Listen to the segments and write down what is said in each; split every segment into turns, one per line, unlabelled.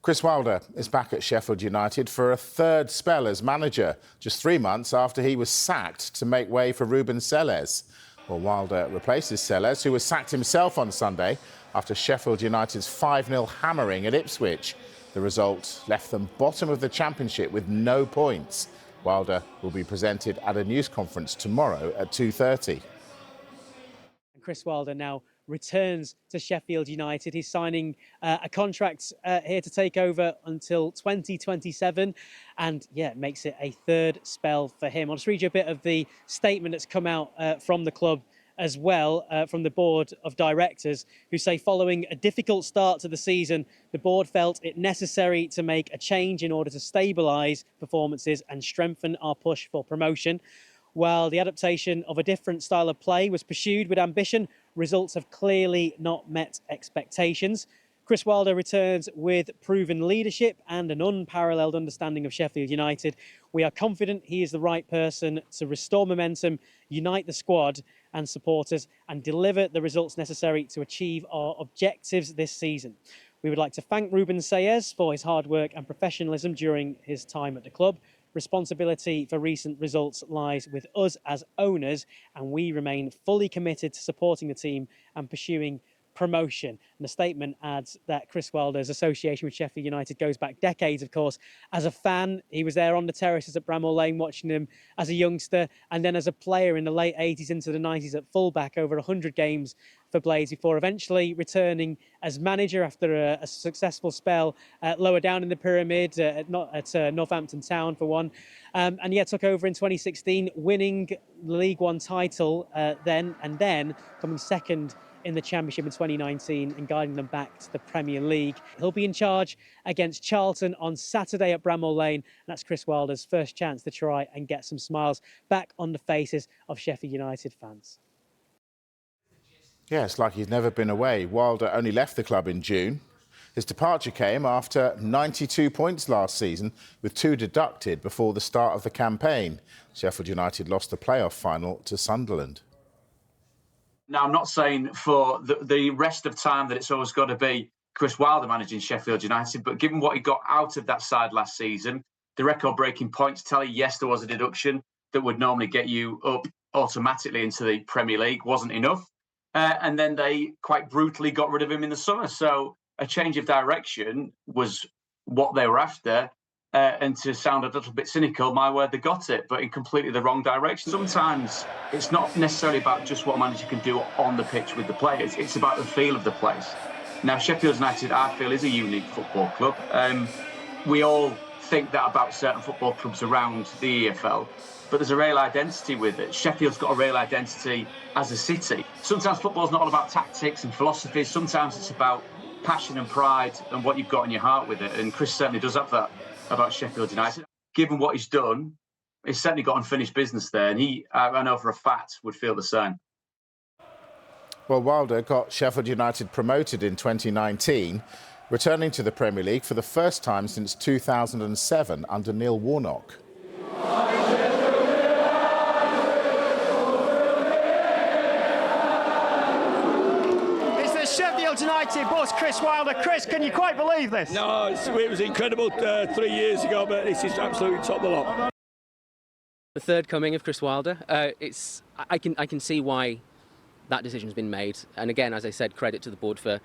Chris Wilder is back at Sheffield United for a third spell as manager, just 3 months after he was sacked to make way for Ruben Selles. Well, Wilder replaces Selles, who was sacked himself on Sunday after Sheffield United's 5-0 hammering at Ipswich. The result left them bottom of the Championship with no points. Wilder will be presented at a news conference tomorrow at 2:30.
Chris Wilder now returns to Sheffield United. He's signing a contract here to take over until 2027, and yeah, it makes it a third spell for him. I'll just read you a bit of the statement that's come out from the club as well, from the board of directors, who say following a difficult start to the season, the board felt it necessary to make a change in order to stabilise performances and strengthen our push for promotion. While the adaptation of a different style of play was pursued with ambition, results have clearly not met expectations. Chris Wilder returns with proven leadership and an unparalleled understanding of Sheffield United. We are confident he is the right person to restore momentum, unite the squad and supporters, and deliver the results necessary to achieve our objectives this season. We would like to thank Ruben Selles for his hard work and professionalism during his time at the club. Responsibility for recent results lies with us as owners, and we remain fully committed to supporting the team and pursuing promotion. And the statement adds that Chris Wilder's association with Sheffield United goes back decades, of course. As a fan, he was there on the terraces at Bramall Lane watching them as a youngster, and then as a player in the late 80s into the 90s at fullback, over 100 games for Blades, before eventually returning as manager after a successful spell lower down in the pyramid at Northampton Town for one. And yet took over in 2016, winning the League One title then coming second in the Championship in 2019 and guiding them back to the Premier League. He'll be in charge against Charlton on Saturday at Bramall Lane. And that's Chris Wilder's first chance to try and get some smiles back on the faces of Sheffield United fans.
Yeah, it's like he's never been away. Wilder only left the club in June. His departure came after 92 points last season, with 2 deducted before the start of the campaign. Sheffield United lost the playoff final to Sunderland.
Now, I'm not saying for the rest of time that it's always got to be Chris Wilder managing Sheffield United, but given what he got out of that side last season, the record-breaking points tally, yes, there was a deduction that would normally get you up automatically into the Premier League, wasn't enough. And then they quite brutally got rid of him in the summer. So a change of direction was what they were after. And to sound a little bit cynical, my word, they got it, but in completely the wrong direction. Sometimes it's not necessarily about just what a manager can do on the pitch with the players. It's about the feel of the place. Now, Sheffield United, I feel, is a unique football club. We all think that about certain football clubs around the EFL, but there's a real identity with it. Sheffield's got a real identity as a city. Sometimes football's not all about tactics and philosophies. Sometimes it's about passion and pride and what you've got in your heart with it. And Chris certainly does have that about Sheffield United. Given what he's done, he's certainly got unfinished business there, and he, I know for a fact, would feel the same.
Well, Wilder got Sheffield United promoted in 2019, returning to the Premier League for the first time since 2007 under Neil Warnock.
Sheffield United boss Chris Wilder. Chris, can you quite believe this?
No, it was incredible 3 years ago, but this is absolutely top of the lot.
The third coming of Chris Wilder. I can see why that decision's been made. And again, as I said, credit to the board for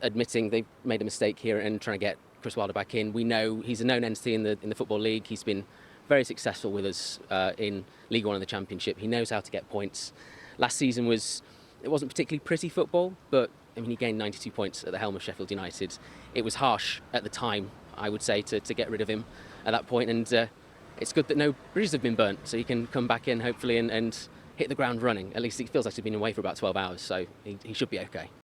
admitting they've made a mistake here and trying to get Chris Wilder back in. We know he's a known entity in the Football League. He's been very successful with us in League One and the Championship. He knows how to get points. Last season it wasn't particularly pretty football, but I mean, he gained 92 points at the helm of Sheffield United. It was harsh at the time, I would say, to get rid of him at that point. And it's good that no bridges have been burnt, so he can come back in, hopefully, and hit the ground running. At least it feels like he's been away for about 12 hours, so he should be okay.